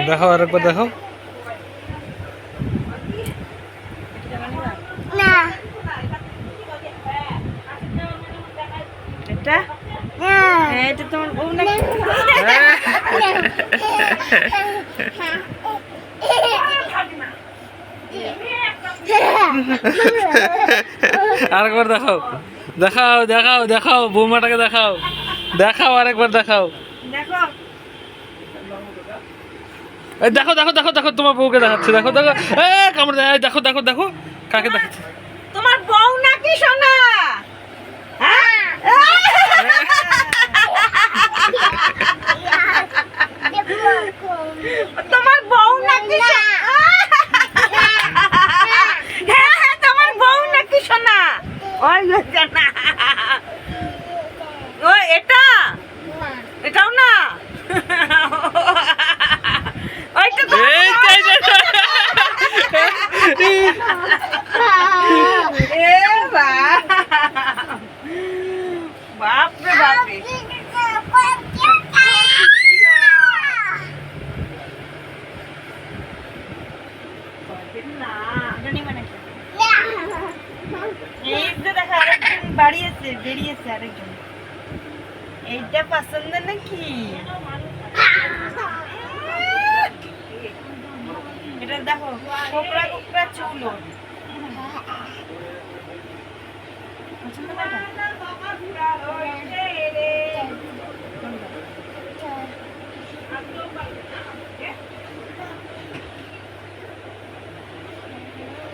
দেখাও আরেকবার দেখাও। না এটা এটা তোমার বউ নাকি? আরেকবার দেখাও, দেখাও দেখাও দেখাও বৌমাটাকে দেখাও, দেখাও আরেকবার দেখাও। দেখো এই দেখো দেখো দেখো দেখো তোমার বউকে দেখাচ্ছে, দেখো দেখো কামড় দেয়, দেখো দেখো দেখো কাকে দেখাচ্ছে। তোমার বউ নাকি সোনা? তোমার বউ নাকি? হ্যাঁ তোমার বউ নাকি সোনা? ওই না ও এটা এটাও না ওইটা তো এই চাই চাই চাই। এ বাপ রে বাপ রে না এই যে দেখো আরেকজন বাড়িয়েছে বেরিয়েছে আরেকজন এইটা পছন্দ নাকি এটা দেখো কোকড়া কোকড়া চুল ওর। পছন্দ না এটা?